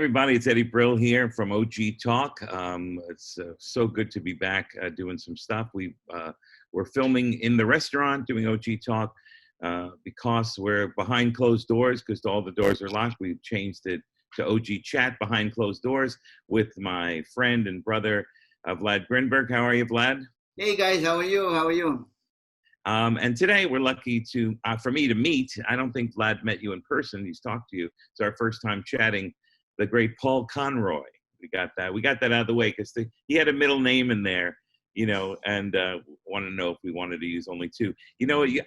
everybody. It's Eddie Brill here from OG Talk. It's so good to be back doing some stuff. We're filming in the restaurant doing OG Talk because we're behind closed doors because all the doors are locked. We've changed it to OG Chat behind closed doors with my friend and brother, Vlad Grinberg. How are you, Vlad? Hey guys, how are you? How are you? And today we're lucky for me to meet. I don't think Vlad met you in person. He's talked to you. It's our first time chatting. The great Paul Conroy. We got that out of the way because he had a middle name in there, and want to know if we wanted to use only two.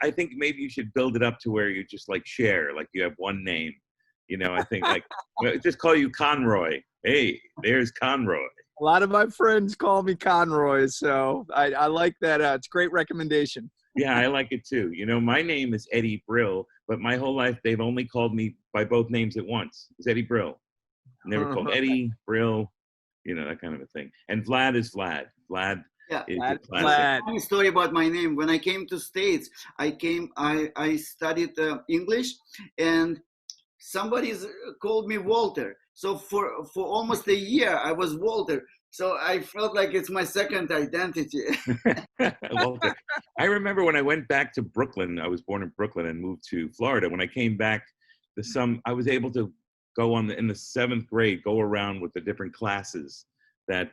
I think maybe you should build it up to where you just like share, like you have one name. I think like just call you Conroy. Hey, there's Conroy. A lot of my friends call me Conroy, so I like that. It's a great recommendation. Yeah, I like it too. My name is Eddie Brill, but my whole life they've only called me by both names at once. It's Eddie Brill. Never called Eddie, Brill, that kind of a thing. And Vlad is Vlad. Vlad is Vlad. Funny story about my name. When I came to States, I studied English, and somebody called me Walter. So for almost a year, I was Walter. So I felt like it's my second identity. Walter. I remember when I went back to Brooklyn. I was born in Brooklyn and moved to Florida. When I came back, I was able to go in the 7th grade, go around with the different classes that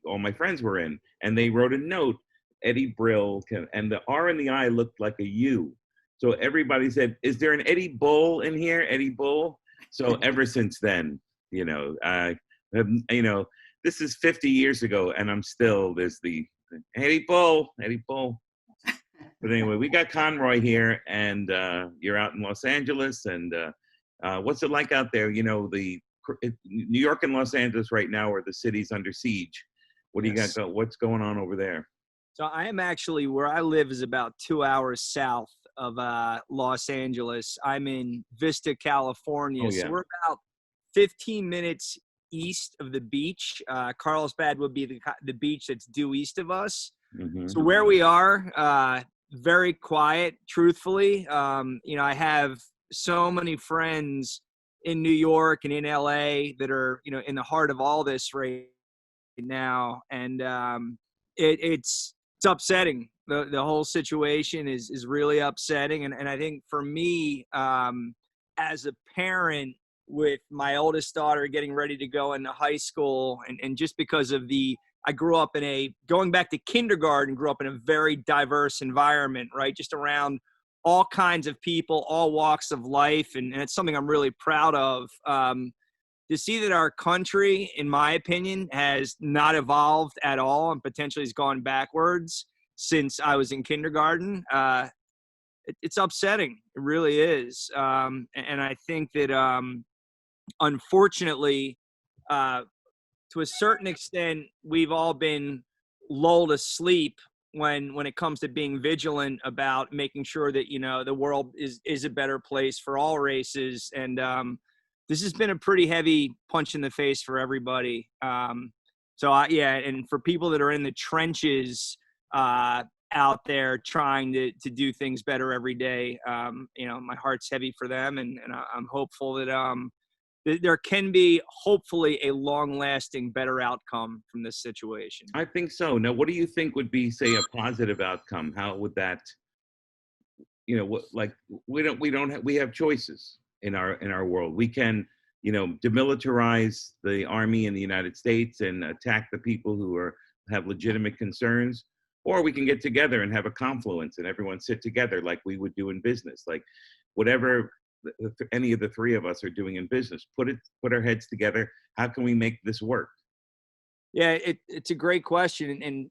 all my friends were in, and they wrote a note, Eddie Brill, and the R and the I looked like a U. So everybody said, "Is there an Eddie Bull in here? Eddie Bull?" So ever since then, this is 50 years ago, and there's the Eddie Bull, Eddie Bull. But anyway, we got Conroy here, and you're out in Los Angeles, and what's it like out there? New York and Los Angeles right now are the cities under siege. What do you got? What's going on over there? So I am actually, where I live is about 2 hours south of Los Angeles. I'm in Vista, California. Oh, yeah. So we're about 15 minutes east of the beach. Carlsbad would be the beach that's due east of us. Mm-hmm. So where we are, very quiet, truthfully. I have so many friends in New York and in LA that are, in the heart of all this right now. And it's upsetting. The whole situation is really upsetting. And I think for me, as a parent with my oldest daughter getting ready to go into high school, and just because of I grew up going back to kindergarten, grew up in a very diverse environment, right? Just around all kinds of people, all walks of life. And it's something I'm really proud of. To see that our country, in my opinion, has not evolved at all and potentially has gone backwards since I was in kindergarten, it's upsetting. It really is. And I think that, unfortunately, to a certain extent, we've all been lulled asleep when it comes to being vigilant about making sure that, the world is a better place for all races. And this has been a pretty heavy punch in the face for everybody. And for people that are in the trenches out there trying to do things better every day, my heart's heavy for them. And I'm hopeful that there can be hopefully a long-lasting better outcome from this situation. I think so. Now, what do you think would be, say, a positive outcome? How would that, we have choices in our world. We can, demilitarize the army in the United States and attack the people who have legitimate concerns, or we can get together and have a confluence and everyone sit together like we would do in business, like whatever any of the three of us are doing in business, put our heads together. How can we make this work? Yeah, it's a great question. And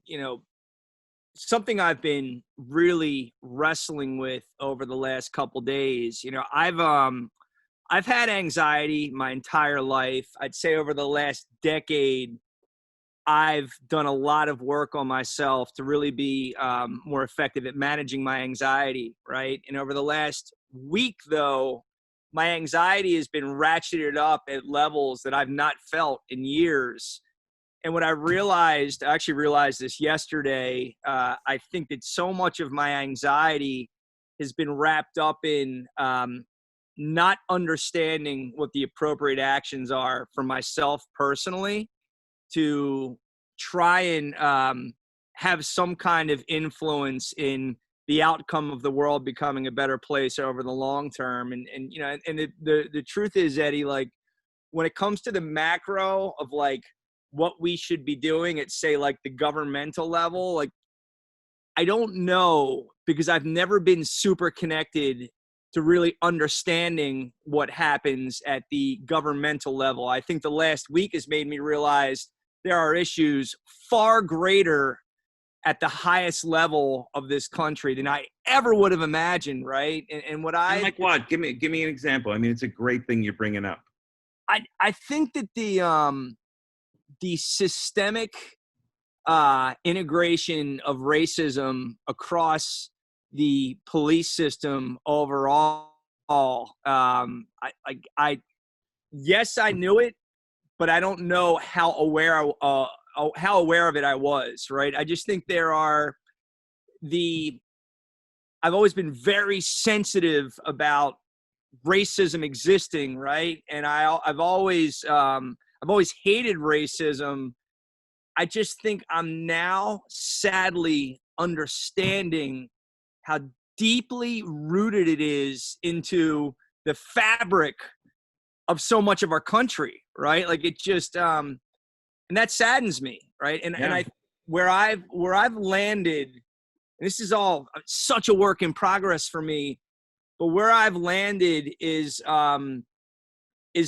something I've been really wrestling with over the last couple days, I've had anxiety my entire life. I'd say over the last decade, I've done a lot of work on myself to really be more effective at managing my anxiety, right? And over the last week, though, my anxiety has been ratcheted up at levels that I've not felt in years. And what I actually realized this yesterday, I think that so much of my anxiety has been wrapped up in not understanding what the appropriate actions are for myself personally to try and have some kind of influence in the outcome of the world becoming a better place over the long term. And you know, and the truth is, Eddie, like when it comes to the macro of like what we should be doing at, say, like the governmental level, like I don't know, because I've never been super connected to really understanding what happens at the governmental level. I think the last week has made me realize there are issues far greater at the highest level of this country than I ever would have imagined, right? And what I— And like what? Give me an example. I mean, it's a great thing you're bringing up. I think that the systemic integration of racism across the police system overall, yes, I knew it, but I don't know how aware of it I was, right? I just think I've always been very sensitive about racism existing, right? And I've always hated racism. I just think I'm now sadly understanding how deeply rooted it is into the fabric of so much of our country, right? Like it just, and that saddens me, right? And where I've landed, and this is all such a work in progress for me, but where I've landed is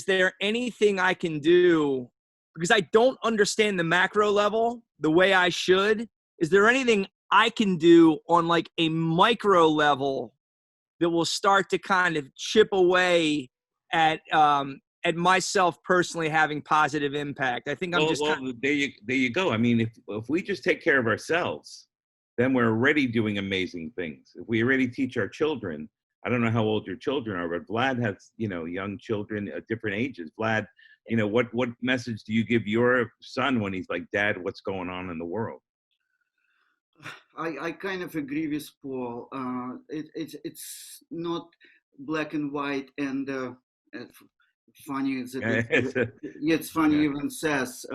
there anything I can do, because I don't understand the macro level the way I should? Is there anything I can do on like a micro level that will start to kind of chip away at myself personally having positive impact? I think there you go. I mean, if we just take care of ourselves, then we're already doing amazing things. If we already teach our children, I don't know how old your children are, but Vlad has, you know, young children at different ages. Vlad, you know, what message do you give your son when he's like, Dad, what's going on in the world? I kind of agree with Paul. It's not black and white, and funny is that it's funny even says,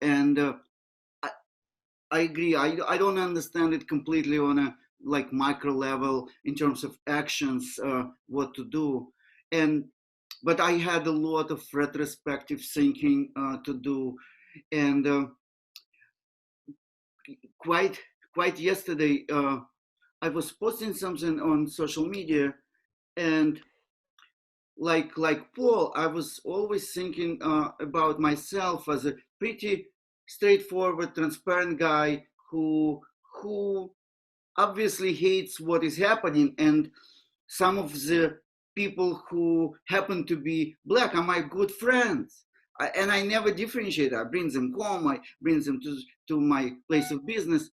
and I agree. I don't understand it completely on a like micro level in terms of actions, what to do, but I had a lot of retrospective thinking to do, and quite yesterday I was posting something on social media, and like Paul, I was always thinking about myself as a pretty straightforward, transparent guy who obviously hates what is happening, and some of the people who happen to be black are my good friends, and I never differentiate. I bring them home, I bring them to my place of business,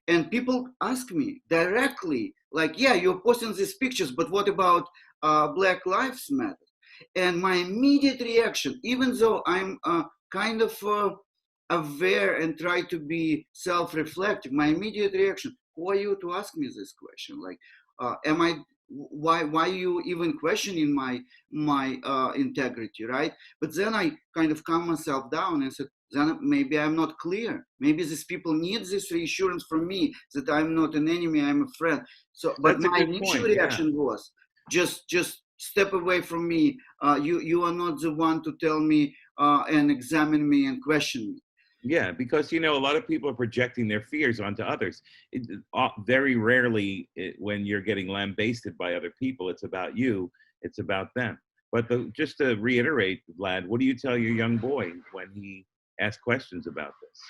and people ask me directly, like, yeah, you're posting these pictures, but what about Black Lives Matter? And my immediate reaction, even though I'm kind of aware and try to be self-reflective, my immediate reaction, who are you to ask me this question? Like, why you even questioning my integrity, right? But then I kind of calm myself down and said, then maybe I'm not clear. Maybe these people need this reassurance from me that I'm not an enemy, I'm a friend. So, but my initial reaction was just step away from me. You are not the one to tell me and examine me and question me. Yeah, because, you know, a lot of people are projecting their fears onto others. Very rarely, when you're getting lambasted by other people, it's about you, it's about them. But just to reiterate, Vlad, what do you tell your young boy when he asks questions about this?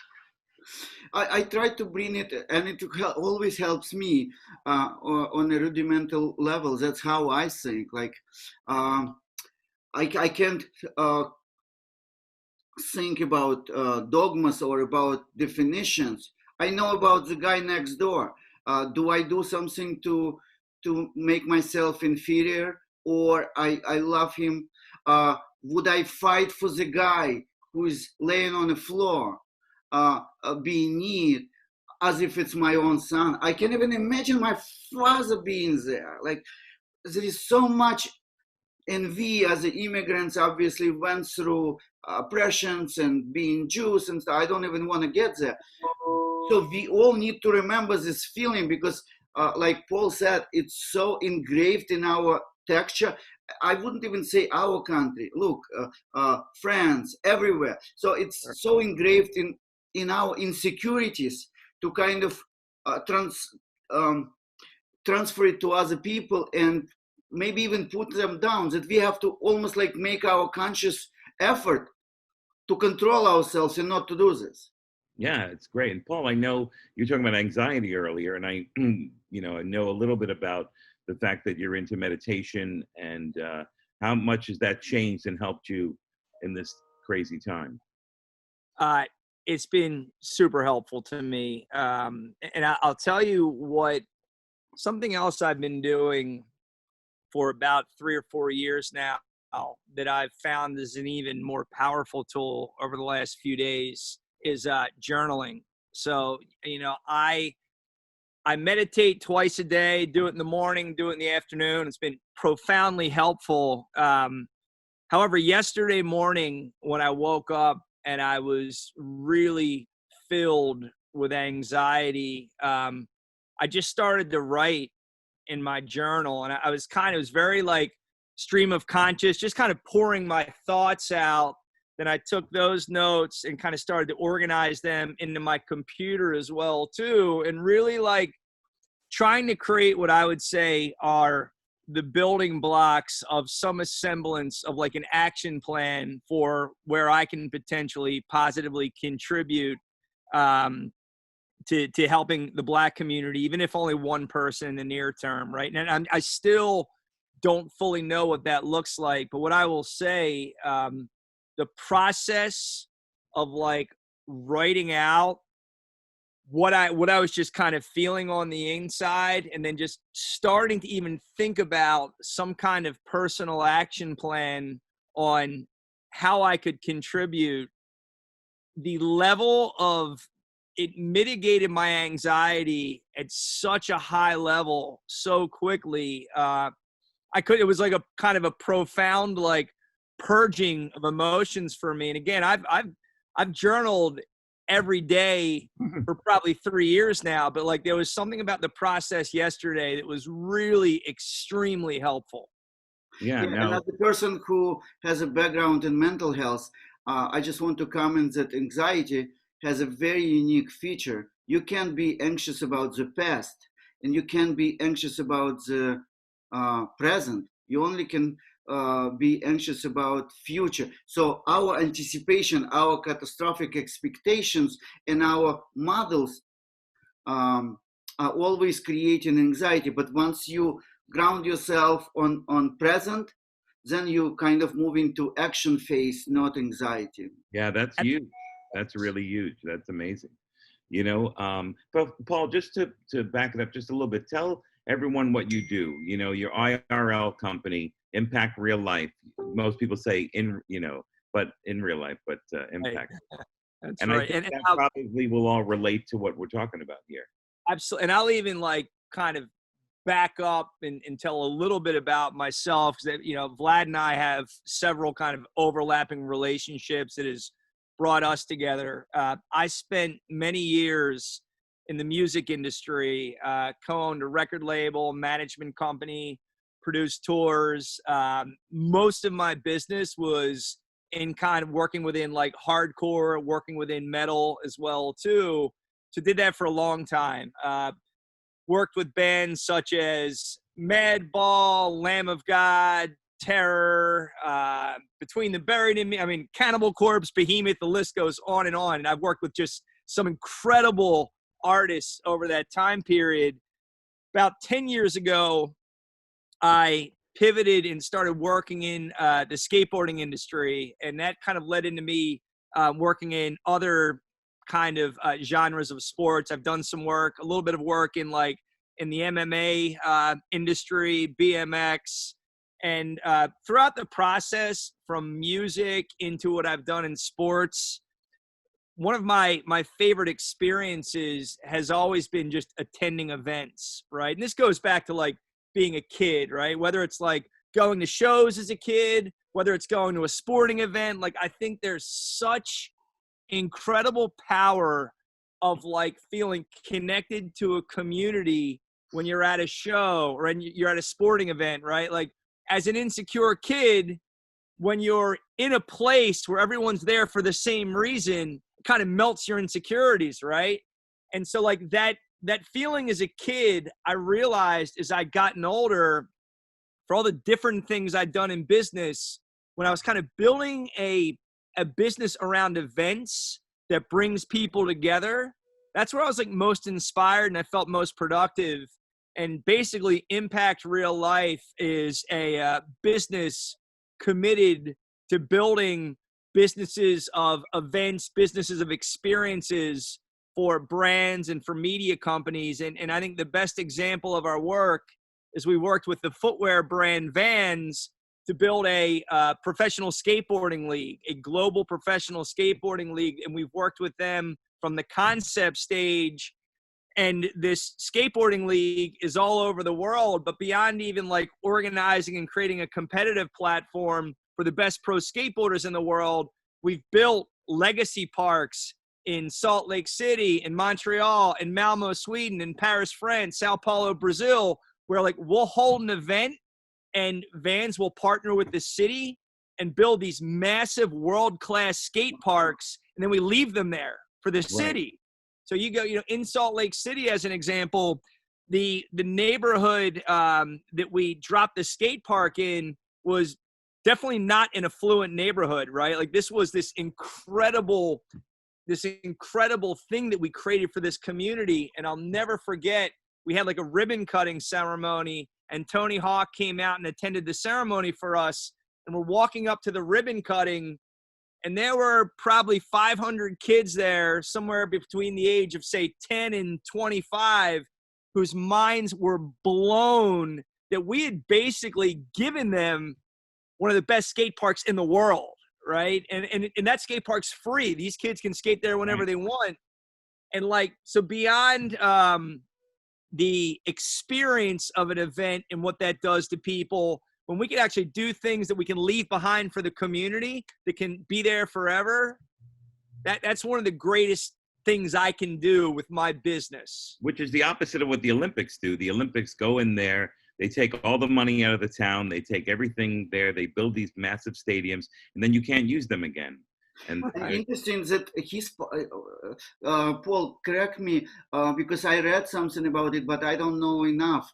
I try to bring it, and it always helps me on a rudimental level. That's how I think. Like, I can't think about dogmas or about definitions. I know about the guy next door. Do I do something to make myself inferior, or I love him? Would I fight for the guy who is laying on the floor, being need, as if it's my own son? I can't even imagine my father being there. Like, there is so much and we as the immigrants obviously went through oppressions and being Jews and stuff. I don't even want to get there. So we all need to remember this feeling because like Paul said, it's so engraved in our texture. I wouldn't even say our country. Look, France, everywhere. So it's so engraved in our insecurities to kind of transfer it to other people and maybe even put them down, that we have to almost like make our conscious effort to control ourselves and not to do this. Yeah, it's great. And Paul, I know you were talking about anxiety earlier, and I, I know a little bit about the fact that you're into meditation and how much has that changed and helped you in this crazy time? It's been super helpful to me. And I'll tell you something else I've been doing for about 3 or 4 years now that I've found is an even more powerful tool over the last few days is journaling. So, I meditate twice a day, do it in the morning, do it in the afternoon. It's been profoundly helpful. However, yesterday morning when I woke up and I was really filled with anxiety, I just started to write in my journal, and it was very like stream of conscious, just kind of pouring my thoughts out. Then I took those notes and kind of started to organize them into my computer as well too, and really like trying to create what I would say are the building blocks of some semblance of like an action plan for where I can potentially positively contribute to helping the Black community, even if only one person in the near term, right? And I still don't fully know what that looks like, but what I will say, the process of like writing out what I was just kind of feeling on the inside, and then just starting to even think about some kind of personal action plan on how I could contribute, the level of it mitigated my anxiety at such a high level so quickly. It was like a kind of a profound, like purging of emotions for me. And again, I've journaled every day for probably 3 years now, but like there was something about the process yesterday that was really extremely helpful. Yeah. And as a person who has a background in mental health, I just want to comment that anxiety has a very unique feature. You can be anxious about the past, and you can be anxious about the present. You only can be anxious about future. So our anticipation, our catastrophic expectations, and our models are always creating anxiety. But once you ground yourself on present, then you kind of move into action phase, not anxiety. Yeah, that's huge. That's really huge. That's amazing. But Paul, just to back it up just a little bit, tell everyone what you do. Your IRL company, Impact Real Life. Most people say but in real life, but impact. That's and right. I think that probably will all relate to what we're talking about here. Absolutely. And I'll even like kind of back up and tell a little bit about myself, because Vlad and I have several kind of overlapping relationships that has brought us together. I spent many years in the music industry, co-owned a record label, management company, produced tours. Most of my business was in kind of working within like hardcore, working within metal as well too. So did that for a long time. Worked with bands such as Madball, Lamb of God, Terror, Between the Buried and Me, Cannibal Corpse, Behemoth, the list goes on. And I've worked with just some incredible artists over that time period. About 10 years ago, I pivoted and started working in the skateboarding industry, and that kind of led into me working in other kind of genres of sports. I've done some work, a little bit of work in the MMA industry, BMX, and throughout the process from music into what I've done in sports, one of my favorite experiences has always been just attending events, right? And this goes back to like being a kid, right? Whether it's like going to shows as a kid, whether it's going to a sporting event. Like, I think there's such incredible power of like feeling connected to a community when you're at a show or you're at a sporting event, right? Like, as an insecure kid, when you're in a place where everyone's there for the same reason, it kind of melts your insecurities, right? And so like that feeling as a kid, I realized as I'd gotten older, for all the different things I'd done in business, when I was kind of building a business around events that brings people together, that's where I was like most inspired and I felt most productive. And basically Impact Real Life is a business committed to building businesses of events, businesses of experiences for brands and for media companies. And I think the best example of our work is we worked with the footwear brand Vans to build a professional skateboarding league, a global professional skateboarding league. And we've worked with them from the concept stage. And this skateboarding league is all over the world, but beyond even like organizing and creating a competitive platform for the best pro skateboarders in the world, we've built legacy parks in Salt Lake City, in Montreal, in Malmo, Sweden, in Paris, France, Sao Paulo, Brazil, where like we'll hold an event and Vans will partner with the city and build these massive world-class skate parks, and then we leave them there for the city. So you go, in Salt Lake City, as an example, the neighborhood that we dropped the skate park in was definitely not an affluent neighborhood, right? Like this was this incredible thing that we created for this community. And I'll never forget, we had like a ribbon cutting ceremony and Tony Hawk came out and attended the ceremony for us. And we're walking up to the ribbon cutting, and there were probably 500 kids there, somewhere between the age of, say, 10 and 25, whose minds were blown that we had basically given them one of the best skate parks in the world, right? And that skate park's free. These kids can skate there whenever they want. And, like, so beyond the experience of an event and what that does to people, when we can actually do things that we can leave behind for the community that can be there forever, that's one of the greatest things I can do with my business. Which is the opposite of what the Olympics do. The Olympics go in there, they take all the money out of the town, they take everything there, they build these massive stadiums, and then you can't use them again. And interesting that Paul, correct me, because I read something about it, but I don't know enough.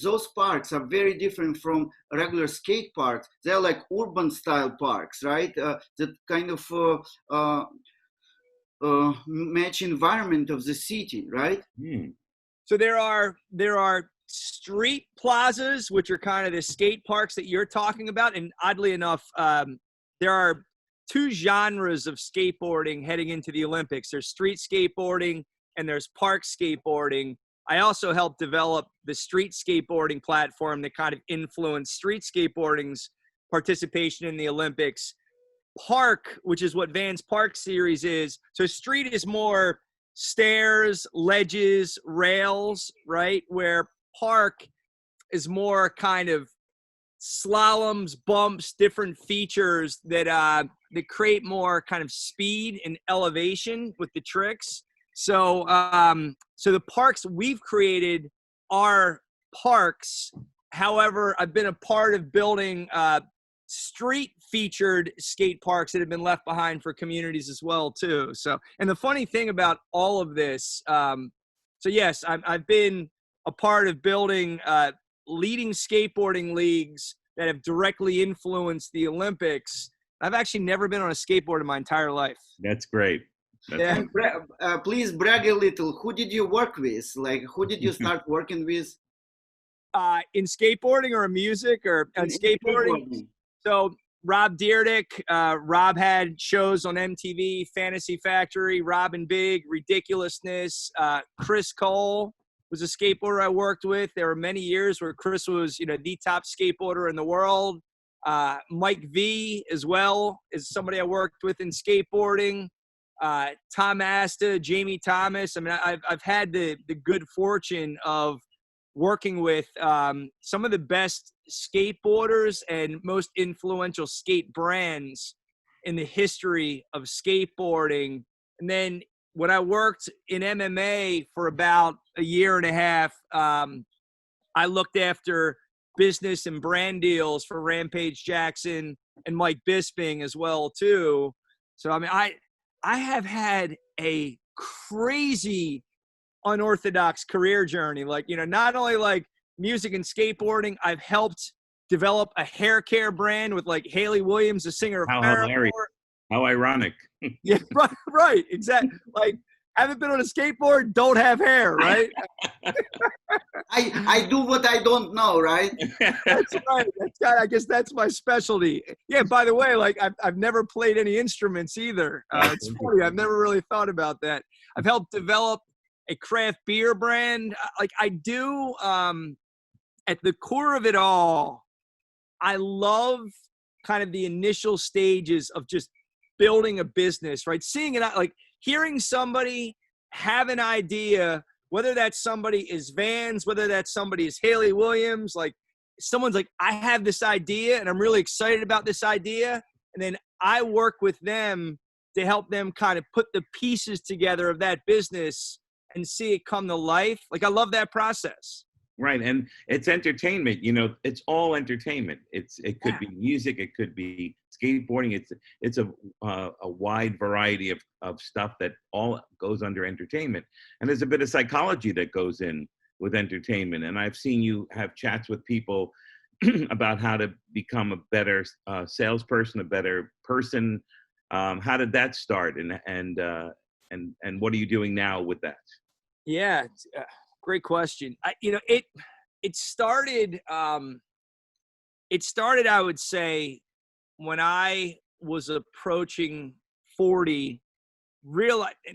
Those parks are very different from regular skate parks. They're like urban style parks, right? That kind of match environment of the city, right? So there are street plazas, which are kind of the skate parks that you're talking about. And oddly enough, there are two genres of skateboarding heading into the Olympics. There's street skateboarding and there's park skateboarding. I also helped develop the street skateboarding platform that kind of influenced street skateboarding's participation in the Olympics. Park, which is what Vans Park Series is. So street is more stairs, ledges, rails, right? Where park is more kind of slaloms, bumps, different features that create more kind of speed and elevation with the tricks. So so the parks we've created are parks. However, I've been a part of building street featured skate parks that have been left behind for communities as well too. So, and the funny thing about all of this, so yes, I've been a part of building leading skateboarding leagues that have directly influenced the Olympics. I've actually never been on a skateboard in my entire life. That's great. Please brag a little. Who did you work with? Like, who did you start working with? In skateboarding or music or skateboarding? So Rob Dyrdek, Rob had shows on MTV, Fantasy Factory, Robin Big, Ridiculousness. Chris Cole was a skateboarder I worked with. There were many years where Chris was, the top skateboarder in the world. Mike V as well is somebody I worked with in skateboarding. Tom Asta, Jamie Thomas. I mean, I've had the good fortune of working with some of the best skateboarders and most influential skate brands in the history of skateboarding. And then when I worked in MMA for about a year and a half, I looked after business and brand deals for Rampage Jackson and Mike Bisping as well too. So I mean, I have had a crazy unorthodox career journey. Like, you know, not only like music and skateboarding, I've helped develop a hair care brand with like Haley Williams, the singer of How Ferret hilarious. How ironic. Yeah, right, exactly. Like, haven't been on a skateboard, don't have hair, right? I do what I don't know, right? That's right. I guess that's my specialty. Yeah, by the way, like I've never played any instruments either. It's funny. I've never really thought about that. I've helped develop a craft beer brand. Like I do, at the core of it all, I love kind of the initial stages of just building a business, right? Seeing it, like hearing somebody have an idea, whether that somebody is Vans, whether that somebody is Haley Williams, like someone's like, I have this idea and I'm really excited about this idea. And then I work with them to help them kind of put the pieces together of that business and see it come to life. Like I love that process. Right, and it's entertainment. You know, it's all entertainment. It could be music, it could be skateboarding. It's a wide variety of stuff that all goes under entertainment. And there's a bit of psychology that goes in with entertainment. And I've seen you have chats with people about how to become a better salesperson, a better person. How did that start? And what are you doing now with that? Yeah. Great question. It started, I would say, when I was approaching 40,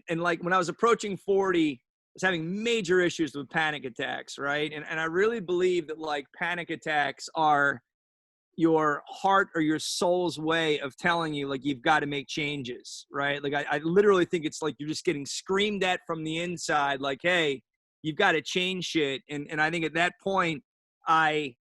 and like when I was approaching 40, I was having major issues with panic attacks, right? And I really believe that like panic attacks are your heart or your soul's way of telling you like you've got to make changes, right? Like I literally think it's like you're just getting screamed at from the inside, like, hey, you've got to change shit. And I think at that point, I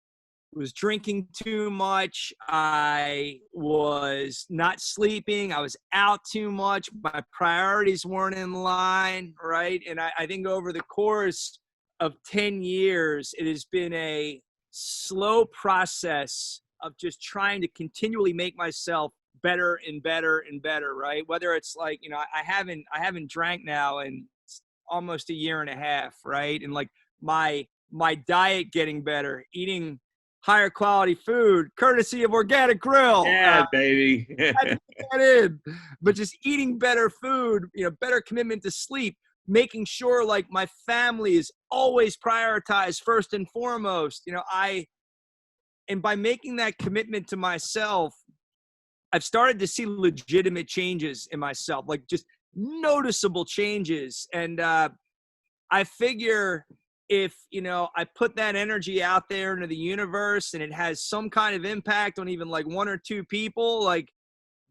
was drinking too much. I was not sleeping. I was out too much. My priorities weren't in line, right? And I think over the course of 10 years, it has been a slow process of just trying to continually make myself better and better and better, right? Whether it's like, you know, I haven't drank now in almost a year and a half, right? And like my diet getting better, eating higher quality food, courtesy of Organic Grill. Yeah, baby. That in. But just eating better food, you know, better commitment to sleep, making sure like my family is always prioritized first and foremost. You know, and by making that commitment to myself, I've started to see legitimate changes in myself, like just noticeable changes. And I figure if, you know, I put that energy out there into the universe and it has some kind of impact on even like one or two people, like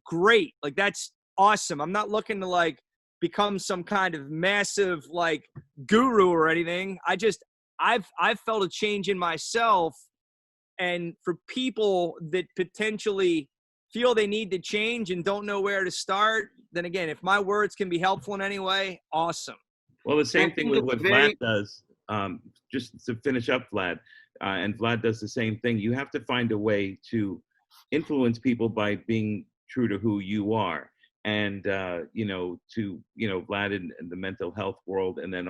great, like that's awesome. I'm not looking to like become some kind of massive like guru or anything. I've felt a change in myself. And for people that potentially feel they need to change and don't know where to start, then again, if my words can be helpful in any way, awesome. Well, the same thing with what Vlad does, just to finish up Vlad, and Vlad does the same thing. You have to find a way to influence people by being true to who you are. And, you know, Vlad in the mental health world, and then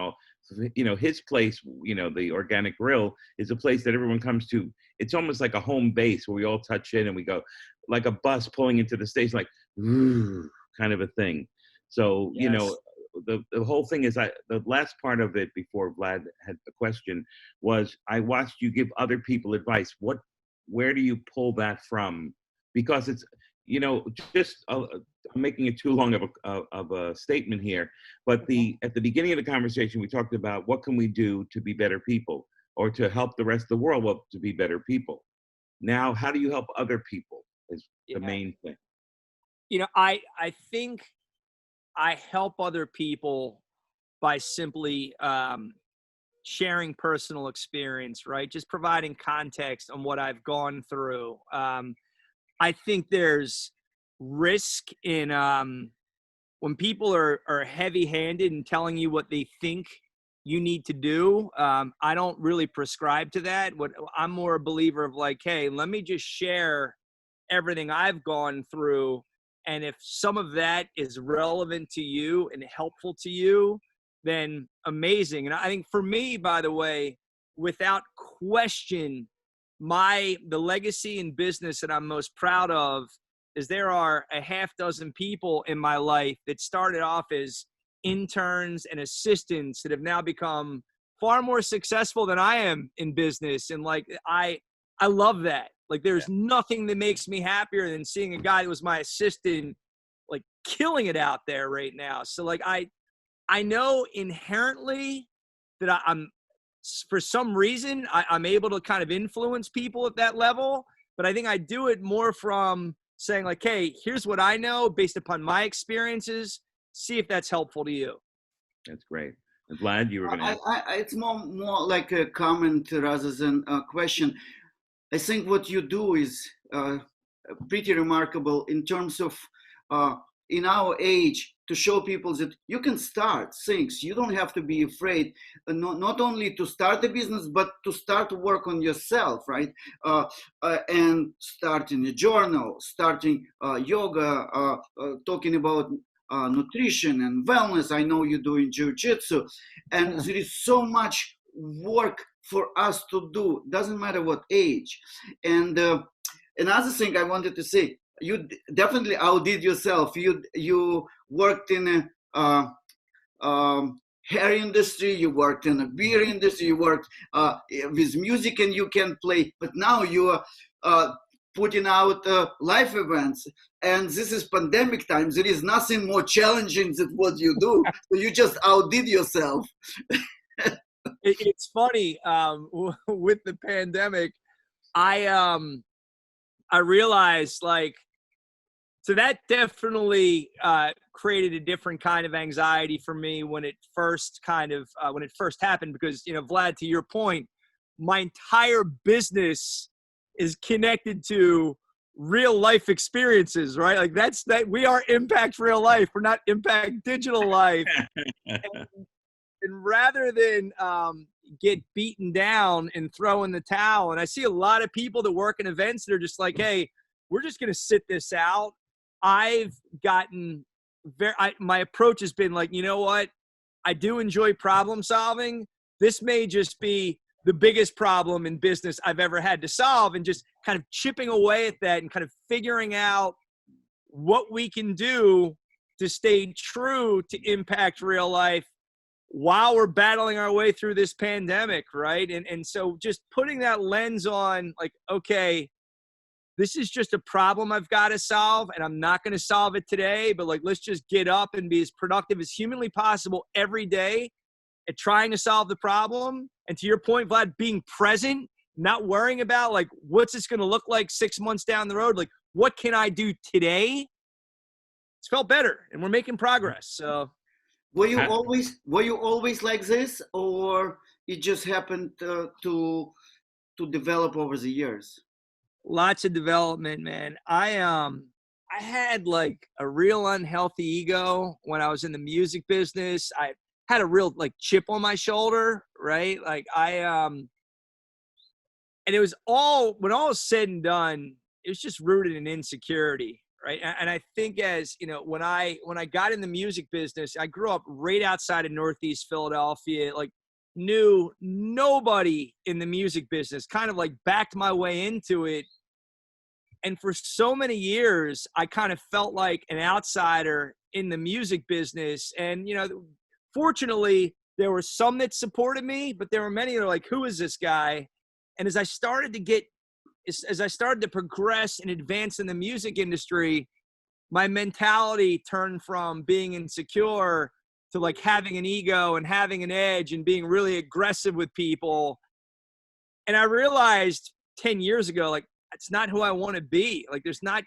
his place, you know, the Organic Grill is a place that everyone comes to. It's almost like a home base where we all touch in and we go like a bus pulling into the station, like, kind of a thing. So, yes. You know, the whole thing is the last part of it before Vlad had the question was I watched you give other people advice. Where do you pull that from? Because it's, you know, just I'm making it too long of a statement here, but at the beginning of the conversation, we talked about what can we do to be better people or to help the rest of the world to be better people. Now, how do you help other people is the main thing. You know, I think I help other people by simply sharing personal experience, right? Just providing context on what I've gone through. I think there's risk in when people are heavy-handed and telling you what they think you need to do. I don't really prescribe to that. I'm more a believer of like, hey, let me just share everything I've gone through. And if some of that is relevant to you and helpful to you, then amazing. And I think for me, by the way, without question, the legacy in business that I'm most proud of is there are a half dozen people in my life that started off as interns and assistants that have now become far more successful than I am in business. And like, I love that. Like, there's nothing that makes me happier than seeing a guy that was my assistant, like, killing it out there right now. So like, I know inherently that I'm, for some reason, I'm able to kind of influence people at that level, but I think I do it more from saying like, hey, here's what I know based upon my experiences. See if that's helpful to you. That's great. And Vlad, you were going to ask. It's more like a comment rather than a question. I think what you do is pretty remarkable in terms of in our age to show people that you can start things. You don't have to be afraid, not only to start a business, but to start to work on yourself, right? And starting a journal, starting yoga, talking about nutrition and wellness. I know you're doing jiu-jitsu, and there is so much work for us to do. Doesn't matter what age. And another thing I wanted to say, you definitely outdid yourself. You worked in a hair industry, you worked in a beer industry, you worked with music, and you can play. But now you are putting out live events, and this is pandemic times. There is nothing more challenging than what you do. So you just outdid yourself. It's funny, with the pandemic, I realized, like, so that definitely created a different kind of anxiety for me when it first happened, because, you know, Vlad, to your point, my entire business is connected to real life experiences, right? Like that we are Impact Real Life. We're not Impact Digital Life. And rather than get beaten down and throw in the towel, and I see a lot of people that work in events that are just like, hey, we're just going to sit this out. I've gotten my approach has been like, you know what? I do enjoy problem solving. This may just be the biggest problem in business I've ever had to solve, and just kind of chipping away at that and kind of figuring out what we can do to stay true to Impact Real Life while we're battling our way through this pandemic, right? And so just putting that lens on, like, okay, this is just a problem I've got to solve, and I'm not going to solve it today, but like, let's just get up and be as productive as humanly possible every day at trying to solve the problem. And to your point, Vlad, being present, not worrying about like, what's this going to look like 6 months down the road? Like, what can I do today? It's felt better, and we're making progress. So were you always like this, or it just happened to develop over the years? Lots of development, man. I had like a real unhealthy ego when I was in the music business. I had a real like chip on my shoulder, right? Like and it was all, when all was said and done, it was just rooted in insecurity, right? And I think, as you know, when I got in the music business, I grew up right outside of Northeast Philadelphia, like knew nobody in the music business, kind of like backed my way into it. And for so many years, I kind of felt like an outsider in the music business. And, you know, fortunately, there were some that supported me, but there were many that were like, who is this guy? And as I started to progress and advance in the music industry, my mentality turned from being insecure to like having an ego and having an edge and being really aggressive with people. And I realized 10 years ago, like, it's not who I want to be. Like, there's not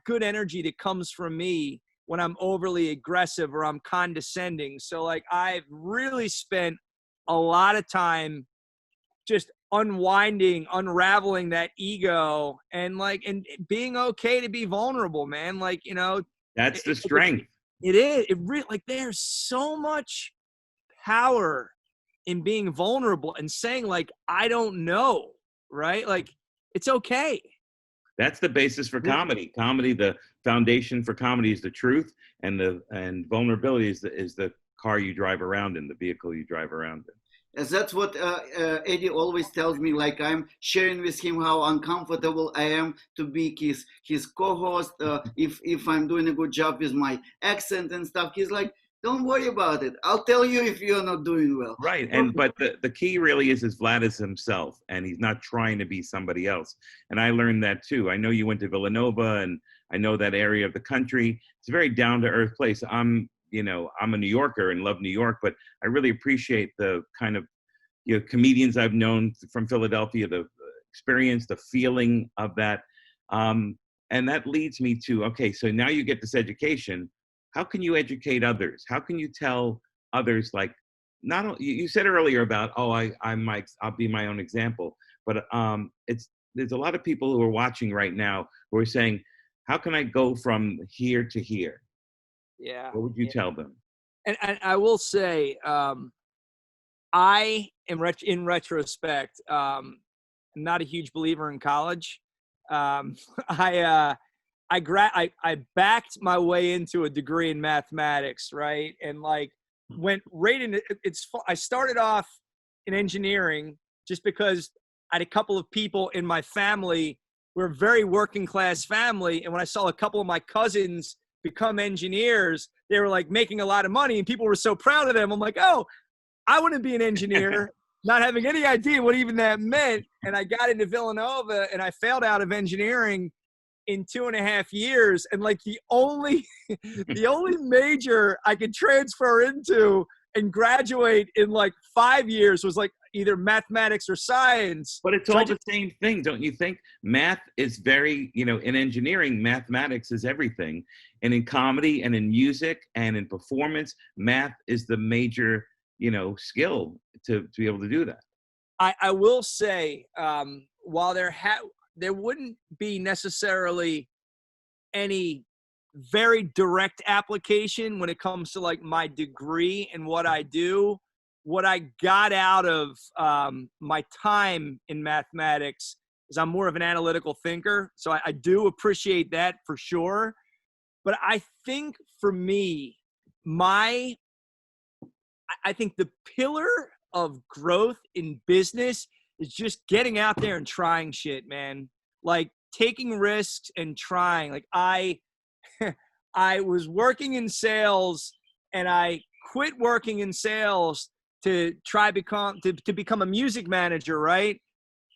good energy that comes from me when I'm overly aggressive or I'm condescending. So like, I've really spent a lot of time just unraveling that ego and being okay to be vulnerable, man. That's the strength. It is. It really, there's so much power in being vulnerable and saying I don't know, right? It's okay. That's the basis for comedy. Comedy, the foundation for comedy is the truth, and vulnerability is the car you drive around in, the vehicle you drive around in. As that's what Eddie always tells me, I'm sharing with him how uncomfortable I am to be his co-host. If I'm doing a good job with my accent and stuff, he's like, don't worry about it. I'll tell you if you're not doing well. Right. But the key really is Vlad is himself, and he's not trying to be somebody else. And I learned that too. I know you went to Villanova, and I know that area of the country. It's a very down-to-earth place. I'm a New Yorker and love New York, but I really appreciate the kind of, comedians I've known from Philadelphia, the experience, the feeling of that. And that leads me to, okay, so now you get this education. How can you educate others? How can you tell others, not only, you said earlier about, I'll be my own example, but there's a lot of people who are watching right now who are saying, how can I go from here to here? Yeah. What would you tell them? And I will say, I am in retrospect, I'm not a huge believer in college. I backed my way into a degree in mathematics, right? And went right into I started off in engineering just because I had a couple of people in my family. We're a very working class family. And when I saw a couple of my cousins become engineers, they were making a lot of money and people were so proud of them. I'm like, oh, I want to be an engineer, not having any idea what even that meant. And I got into Villanova and I failed out of engineering in 2.5 years. And the only major I could transfer into and graduate in 5 years was either mathematics or science. But it's all the same thing, don't you think? Math is very, in engineering, mathematics is everything. And in comedy and in music and in performance, math is the major, skill to be able to do that. I will say, while there wouldn't be necessarily any very direct application when it comes to my degree and what I do, what I got out of my time in mathematics is I'm more of an analytical thinker. So I do appreciate that for sure. But I think for me, I think the pillar of growth in business is just getting out there and trying shit, man. Taking risks and trying. I was working in sales and I quit working in sales to become a music manager, right?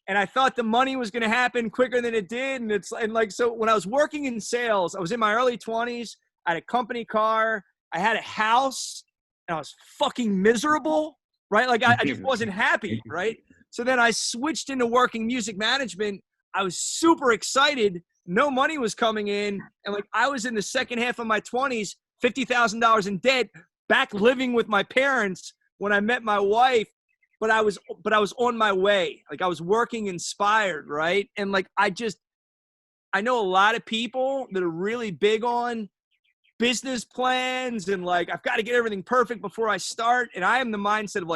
And I thought the money was going to happen quicker than it did. So when I was working in sales, I was in my early 20s. I had a company car. I had a house. And I was fucking miserable, right? I just wasn't happy, right? So then I switched into working music management. I was super excited. No money was coming in. And I was in the second half of my 20s, $50,000 in debt, back living with my parents when I met my wife. But I was on my way. I was working inspired, right? And I know a lot of people that are really big on business plans and I've got to get everything perfect before I start. And I am the mindset of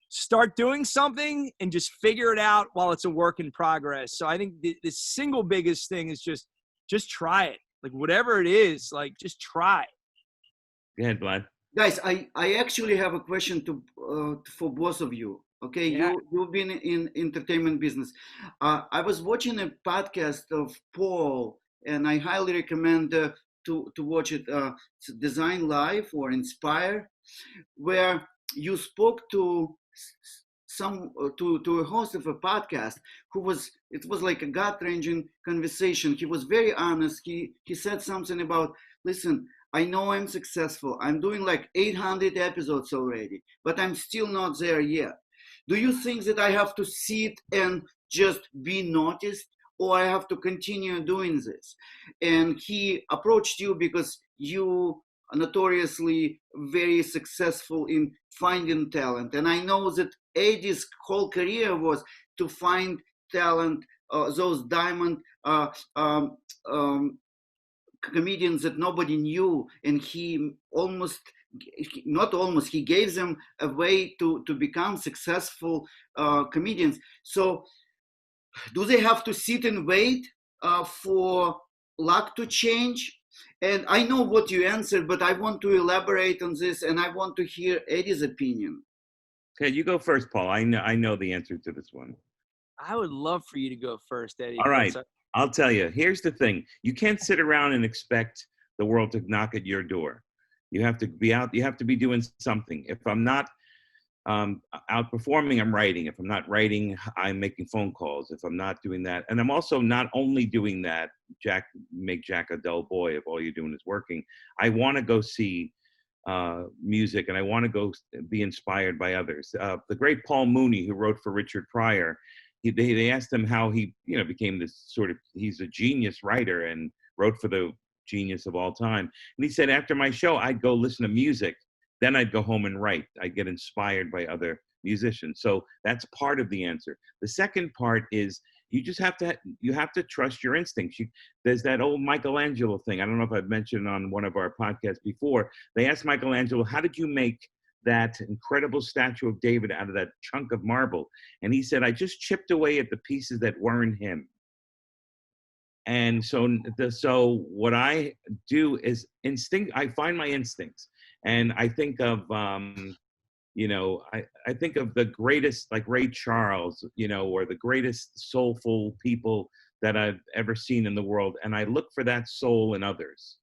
start doing something and just figure it out while it's a work in progress. So I think the single biggest thing is just try it. Whatever it is, just try. Go ahead, Vlad. Guys, I actually have a question for both of you. Okay, yeah. You've been in entertainment business. I was watching a podcast of Paul, and I highly recommend to watch it, Design Live or Inspire, where you spoke to a host of a podcast it was like a gut-wrenching conversation. He was very honest. He said something about, listen, I know I'm successful. I'm doing 800 episodes already, but I'm still not there yet. Do you think that I have to sit and just be noticed, or I have to continue doing this? And he approached you because you notoriously very successful in finding talent. And I know that Eddie's whole career was to find talent, those diamond comedians that nobody knew, and he he gave them a way to become successful comedians. So do they have to sit and wait for luck to change? And I know what you answered, but I want to elaborate on this, and I want to hear Eddie's opinion. Okay, you go first, Paul. I know the answer to this one. I would love for you to go first, Eddie. All right, I'll tell you. Here's the thing. You can't sit around and expect the world to knock at your door. You have to be out. You have to be doing something. If I'm not out performing, I'm writing. If I'm not writing, I'm making phone calls. If I'm not doing that, and I'm also not only doing that, make Jack a dull boy if all you're doing is working. I want to go see music, and I want to go be inspired by others. The great Paul Mooney, who wrote for Richard Pryor, they asked him how he became this sort of, he's a genius writer and wrote for the genius of all time. And he said, after my show, I'd go listen to music. Then I'd go home and write. I get inspired by other musicians. So that's part of the answer. The second part is you just have to trust your instincts. There's that old Michelangelo thing. I don't know if I've mentioned on one of our podcasts before. They asked Michelangelo, how did you make that incredible statue of David out of that chunk of marble? And he said, I just chipped away at the pieces that weren't him. And so what I do is I find my instincts. And I think of, I think of the greatest, like Ray Charles, or the greatest soulful people that I've ever seen in the world. And I look for that soul in others.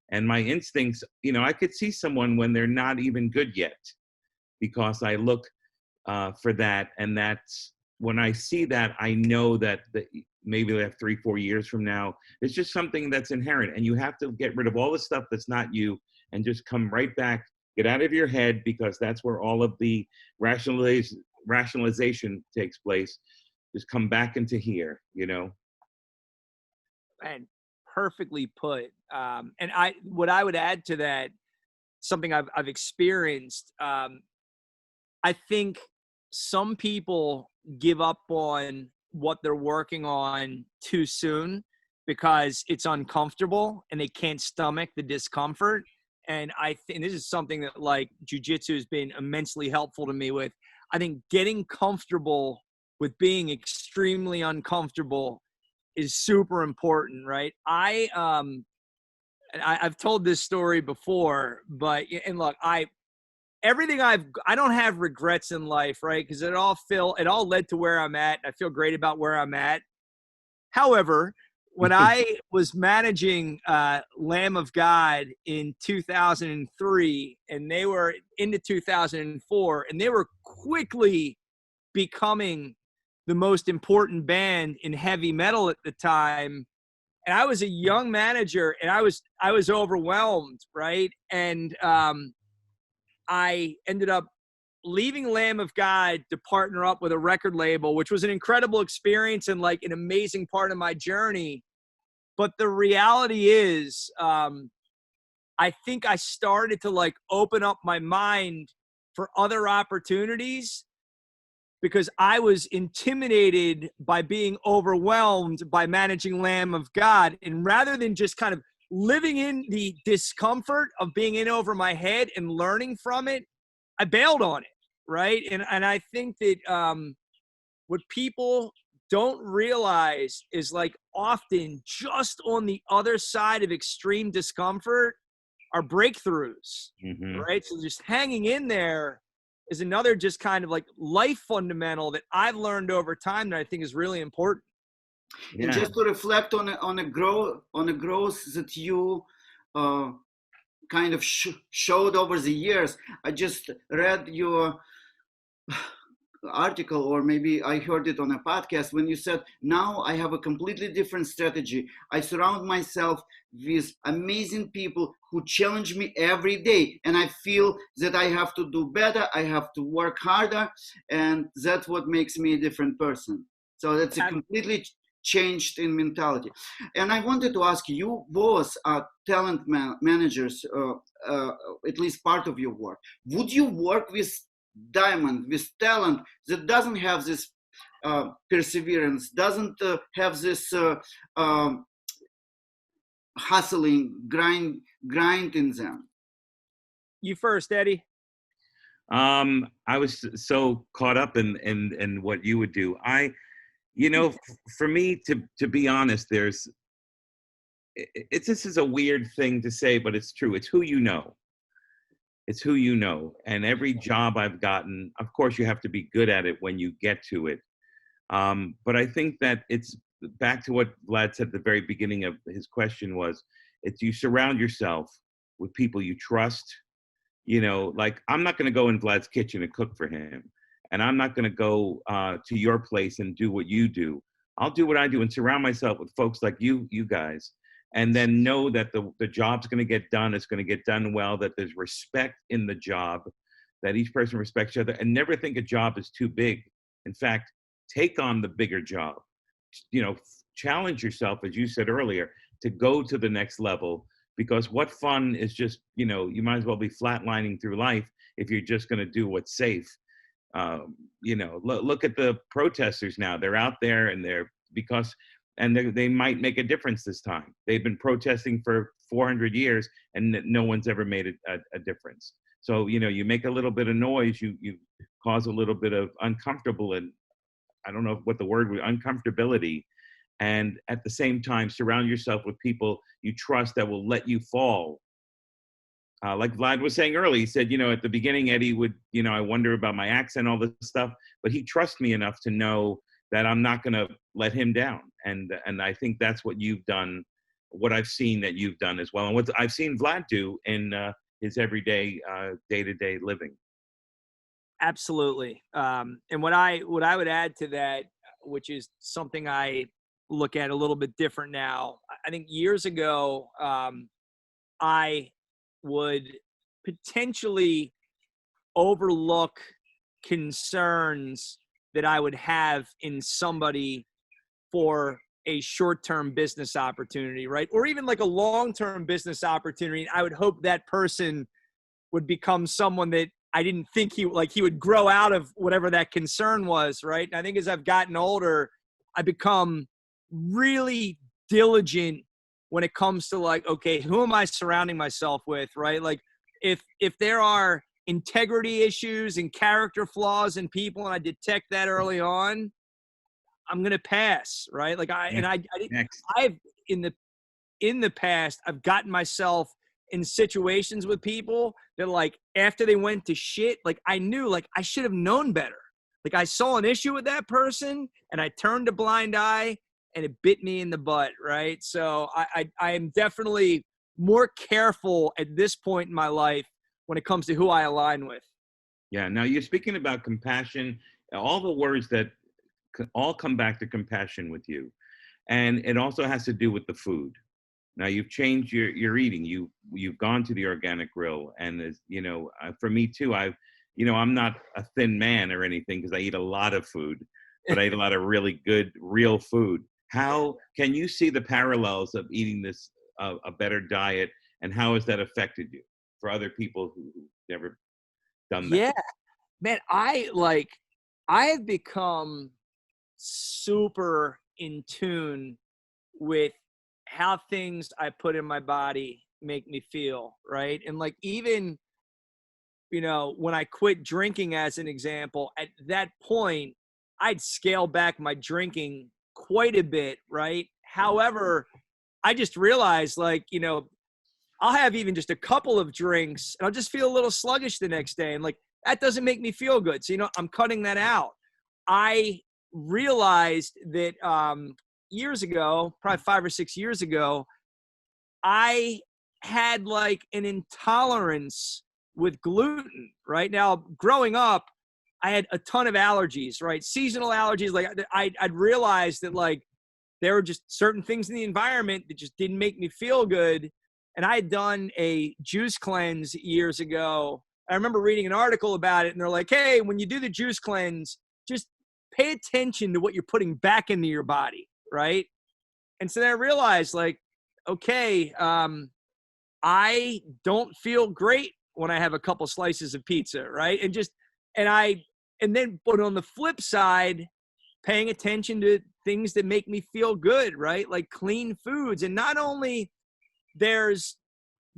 And my instincts, I could see someone when they're not even good yet, because I look for that. And that's when I see that, I know that maybe they have 3-4 years from now, it's just something that's inherent. And you have to get rid of all the stuff that's not you and just come right back, get out of your head, because that's where all of the rationalization takes place. Just come back into here, And perfectly put. And what I would add to that, something I've experienced, I think some people give up on what they're working on too soon because it's uncomfortable and they can't stomach the discomfort. And I think this is something that, like, jiu-jitsu has been immensely helpful to me with. I think getting comfortable with being extremely uncomfortable is super important, right? I've told this story before, but, and look, I don't have regrets in life, right? Because it all led to where I'm at. I feel great about where I'm at. However, when I was managing Lamb of God in 2003, and they were into 2004, and they were quickly becoming the most important band in heavy metal at the time. And I was a young manager, and I was overwhelmed, right? And I ended up leaving Lamb of God to partner up with a record label, which was an incredible experience and like an amazing part of my journey. But the reality is, I think I started to like open up my mind for other opportunities because I was intimidated by being overwhelmed by managing Lamb of God. And rather than just kind of living in the discomfort of being in over my head and learning from it, I bailed on it, right? And I think that what people don't realize is, like, often just on the other side of extreme discomfort are breakthroughs, right? So just hanging in there is another just kind of like life fundamental that I've learned over time that I think is really important. Yeah. And just to reflect on a growth that you kind of showed over the years. I just read your article, or maybe I heard it on a podcast, when you said, now I have a completely different strategy. I surround myself with amazing people who challenge me every day, and I feel that I have to do better, I have to work harder, and that's what makes me a different person. So that's a completely changed in mentality. And I wanted to ask you both are talent managers, at least part of your work. Would you work with diamond, with talent that doesn't have this perseverance, doesn't have this hustling, grind in them? You first, Eddie. I was so caught up in what you would do. For me, to be honest, this is a weird thing to say, but it's true. It's who you know. It's who you know. And every job I've gotten, of course, you have to be good at it when you get to it. But I think that it's back to what Vlad said at the very beginning of his question was, it's you surround yourself with people you trust. Like I'm not going to go in Vlad's kitchen and cook for him. And I'm not going to go to your place and do what you do. I'll do what I do and surround myself with folks like you guys. And then know that the job's going to get done. It's going to get done well, that there's respect in the job, that each person respects each other, and never think a job is too big. In fact, take on the bigger job. Challenge yourself, as you said earlier, to go to the next level, because what fun is just, you might as well be flatlining through life if you're just going to do what's safe. Look at the protesters now. They're out there and they might make a difference this time. They've been protesting for 400 years and no one's ever made a difference. So, you make a little bit of noise, you cause a little bit of uncomfortable, and I don't know what the word was, uncomfortability. And at the same time, surround yourself with people you trust that will let you fall. Like Vlad was saying earlier, he said, at the beginning, Eddie would, I wonder about my accent, all this stuff, but he trusts me enough to know that I'm not going to let him down. And I think that's what you've done, what I've seen that you've done as well. And what I've seen Vlad do in his everyday, day-to-day living. Absolutely. And what I would add to that, which is something I look at a little bit different now. I think years ago, I would potentially overlook concerns that I would have in somebody for a short-term business opportunity, right? Or even like a long-term business opportunity. I would hope that person would become someone that I didn't think he would grow out of whatever that concern was, right? And I think as I've gotten older, I become really diligent when it comes to like, okay, who am I surrounding myself with, right? Like if there are integrity issues and character flaws in people and I detect that early on, I'm going to pass, right? Like I've in the past, I've gotten myself in situations with people that like after they went to shit, like I knew like I should have known better. Like I saw an issue with that person and I turned a blind eye and it bit me in the butt, right? So I am definitely more careful at this point in my life when it comes to who I align with. Yeah. Now you're speaking about compassion, all the words that all come back to compassion with you. And it also has to do with the food. Now you've changed your eating. You've gone to the organic grill, and as for me too, I'm not a thin man or anything because I eat a lot of food, but I eat a lot of really good real food. How can you see the parallels of eating this a better diet, and how has that affected you for other people who never done that? Yeah, man, I have become super in tune with how things I put in my body make me feel, right? And like even, when I quit drinking as an example, at that point, I'd scale back my drinking quite a bit, right? However, I just realized like, I'll have even just a couple of drinks and I'll just feel a little sluggish the next day. And like, that doesn't make me feel good. So, I'm cutting that out. I realized that years ago, probably 5 or 6 years ago, I had like an intolerance with gluten, right? Now, growing up, I had a ton of allergies, right? Seasonal allergies. Like I'd realized that like there were just certain things in the environment that just didn't make me feel good. And I had done a juice cleanse years ago. I remember reading an article about it and they're like, hey, when you do the juice cleanse, just pay attention to what you're putting back into your body, right? And so then I realized, like, okay, I don't feel great when I have a couple slices of pizza, right? But on the flip side, paying attention to things that make me feel good, right? Like clean foods. And not only there's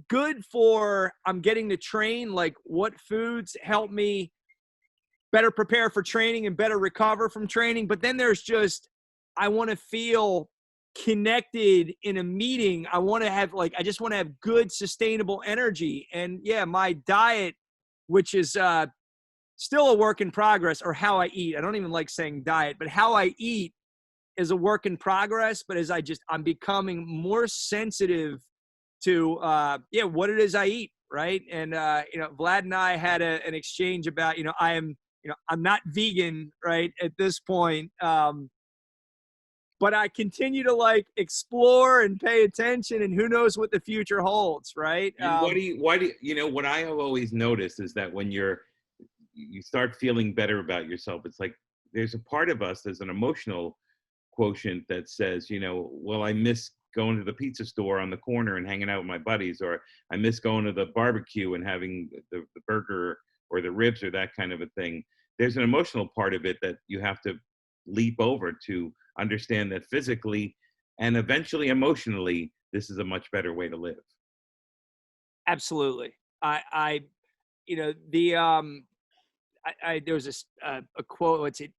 good for, I'm getting to train, like what foods help me better prepare for training and better recover from training. But then there's just, I want to feel connected in a meeting. I just want to have good, sustainable energy. And yeah, my diet, which is still a work in progress, or how I eat. I don't even like saying diet, but how I eat is a work in progress. But I'm becoming more sensitive to, what it is I eat. Right. And, Vlad and I had an exchange about, I'm not vegan, right, at this point. But I continue to like explore and pay attention, and who knows what the future holds, right? And what I have always noticed is that when you start feeling better about yourself, it's like there's a part of us, there's an emotional quotient that says, well, I miss going to the pizza store on the corner and hanging out with my buddies, or I miss going to the barbecue and having the burger or the ribs or that kind of a thing. There's an emotional part of it that you have to leap over to understand that physically and eventually emotionally, this is a much better way to live. Absolutely. There was a quote, what's it?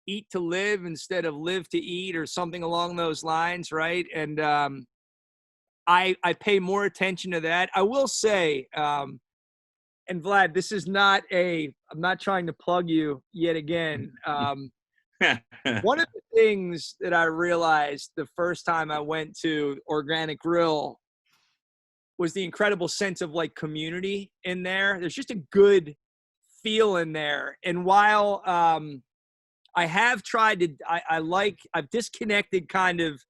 Eat to live instead of live to eat, or something along those lines. Right. And, I pay more attention to that. I will say, and Vlad, this is I'm not trying to plug you yet again. One of the things that I realized the first time I went to Organic Grill was the incredible sense of like community in there. There's just a good feel in there. And while I have tried to, I've disconnected kind of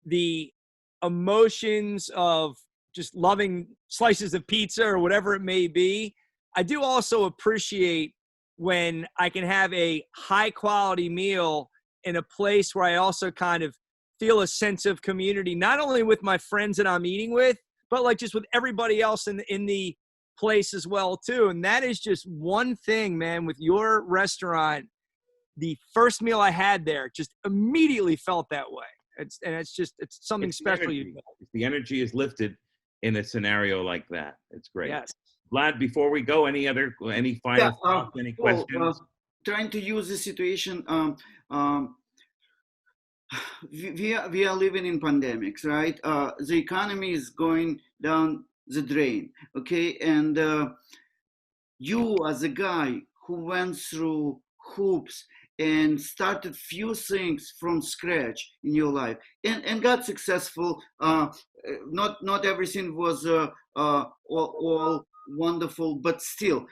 the emotions of just loving slices of pizza or whatever it may be, I do also appreciate when I can have a high quality meal in a place where I also kind of feel a sense of community, not only with my friends that I'm eating with, but like just with everybody else in the place as well too. And that is just one thing, man, with your restaurant. The first meal I had there just immediately felt that way. It's something special. The energy is lifted in a scenario like that. It's great. Yes. Vlad, before we go, any final thoughts, any questions? Trying to use the situation. We are living in pandemics, right? The economy is going down the drain. Okay, and you as a guy who went through hoops and started few things from scratch in your life and got successful. Not everything was all wonderful, but still,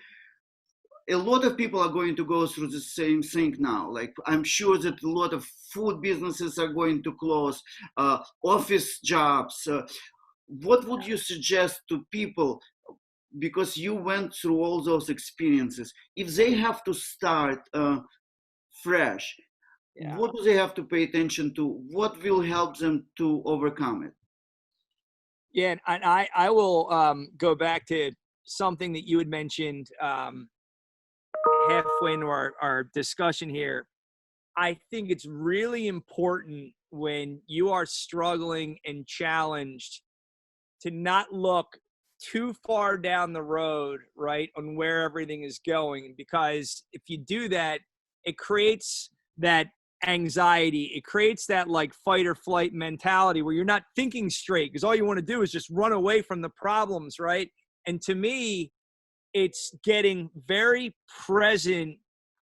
a lot of people are going to go through the same thing now. Like, I'm sure that a lot of food businesses are going to close, office jobs. What would you suggest to people, because you went through all those experiences, if they have to start fresh, what do they have to pay attention to? What will help them to overcome it? Yeah, and I will go back to something that you had mentioned halfway into our discussion here. I think it's really important when you are struggling and challenged to not look too far down the road, right, on where everything is going. Because if you do that, it creates that anxiety. It creates that like fight or flight mentality where you're not thinking straight, because all you want to do is just run away from the problems, right? And to me, it's getting very present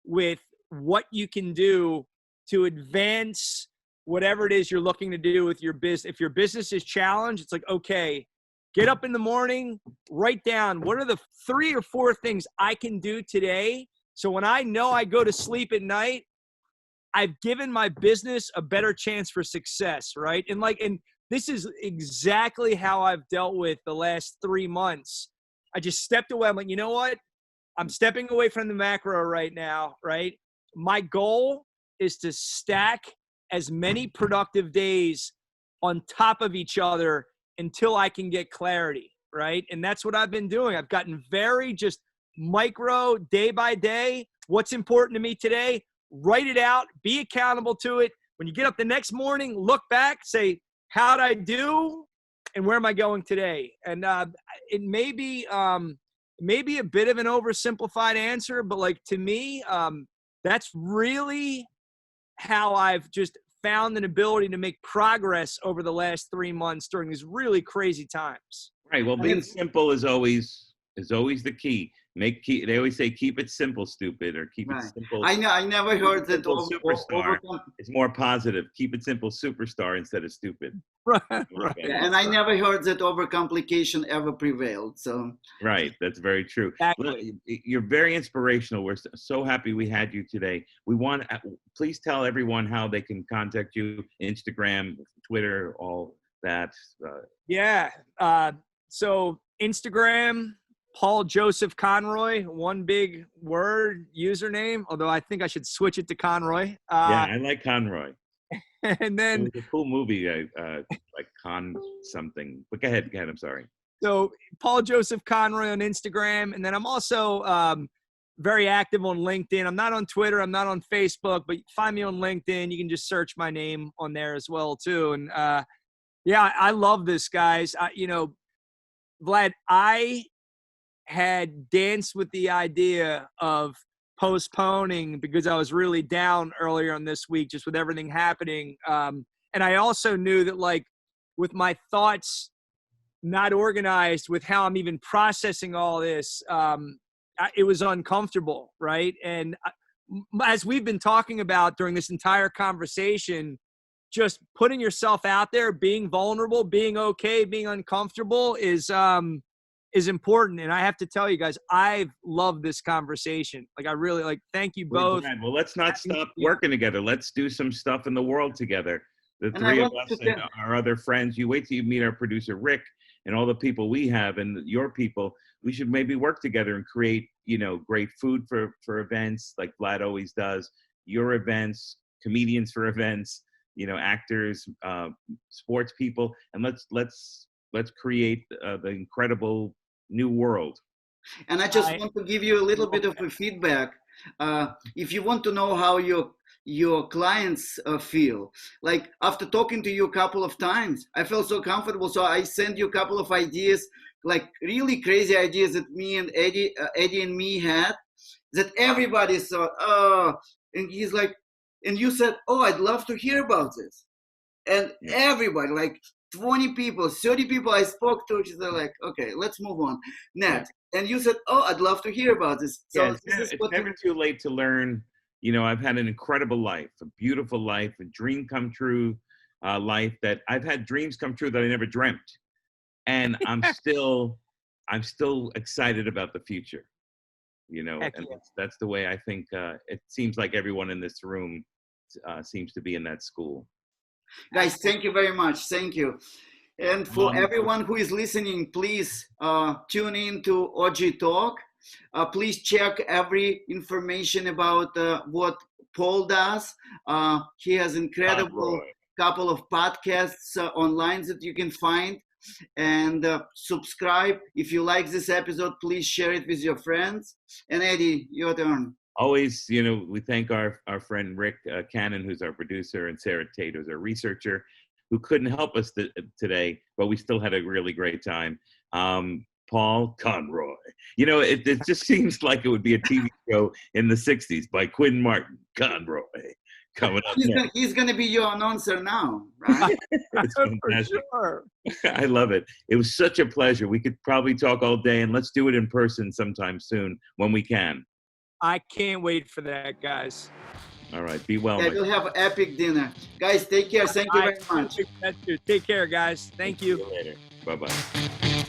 with what you can do to advance whatever it is you're looking to do with your business. If your business is challenged, it's like, okay, get up in the morning, write down what are the 3 or 4 things I can do today. So when I know I go to sleep at night, I've given my business a better chance for success, right? And this is exactly how I've dealt with the last 3 months. I just stepped away. I'm like, you know what? I'm stepping away from the macro right now, right? My goal is to stack as many productive days on top of each other until I can get clarity, right? And that's what I've been doing. I've gotten very just micro, day by day. What's important to me today? Write it out. Be accountable to it. When you get up the next morning, look back, say, how'd I do? And where am I going today? And it may be a bit of an oversimplified answer, but like to me, that's really how I've just found an ability to make progress over the last 3 months during these really crazy times. Right. Well, being simple is always the key. They always say, keep it simple, stupid, or keep it simple. I never heard that. Superstar. It's more positive. Keep it simple, superstar, instead of stupid. Right. Yeah, and I never heard that overcomplication ever prevailed. So. Right. That's very true. Exactly. You're very inspirational. We're so happy we had you today. Please tell everyone how they can contact you: Instagram, Twitter, all that. Yeah. So Instagram, Paul Joseph Conroy, one big word username, although I think I should switch it to Conroy. Yeah, I like Conroy. And then it was a cool movie, like Con something. But go ahead, I'm sorry. So Paul Joseph Conroy on Instagram. And then I'm also very active on LinkedIn. I'm not on Twitter. I'm not on Facebook, but find me on LinkedIn. You can just search my name on there as well, too. And yeah, I love this, guys. Vlad, I had danced with the idea of postponing because I was really down earlier on this week, just with everything happening. And I also knew that, like, with my thoughts not organized with how I'm even processing all this, it was uncomfortable, right? And as we've been talking about during this entire conversation, just putting yourself out there, being vulnerable, being okay, being uncomfortable is important. And I have to tell you guys, I've loved this conversation. Like, I really thank you both. Well, let's not stop working together. Let's do some stuff in the world together. The three of us and our other friends. You wait till you meet our producer, Rick, and all the people we have and your people. We should maybe work together and create, great food for events like Vlad always does, your events, comedians for events, actors, sports people, and let's create the incredible new world. And I just want to give you a little bit of a feedback. If you want to know how your clients feel, like after talking to you a couple of times, I felt so comfortable. So I sent you a couple of ideas, like really crazy ideas that me and Eddie and me had, that everybody thought, and he's like, and you said, I'd love to hear about this. And everybody, like 20 people, 30 people I spoke to, they're like, okay, let's move on. Next. Yeah. And you said, I'd love to hear about this. So it's never too late to learn. I've had an incredible life, a beautiful life, a dream come true life that I've had dreams come true that I never dreamt. And I'm still excited about the future, and that's the way I think it seems like everyone in this room seems to be in that school. Guys, thank you very much. Thank you. And for everyone who is listening, please tune in to OG Talk. Please check every information about what Paul does. He has incredible couple of podcasts online that you can find. And subscribe. If you like this episode, please share it with your friends. And Eddie, your turn. Always, we thank our friend Rick Cannon, who's our producer, and Sarah Tate, who's our researcher, who couldn't help us today, but we still had a really great time. Paul Conroy. It just seems like it would be a TV show in the 60s by Quinn Martin. Conroy. Coming up he's going to be your announcer now, right? It's fantastic. For sure. I love it. It was such a pleasure. We could probably talk all day, and let's do it in person sometime soon when we can. I can't wait for that, guys. All right. Be well. Yeah, we'll have an epic dinner. Guys, take care. Thank you very much. Take care, guys. Thank you. See you later. Bye-bye.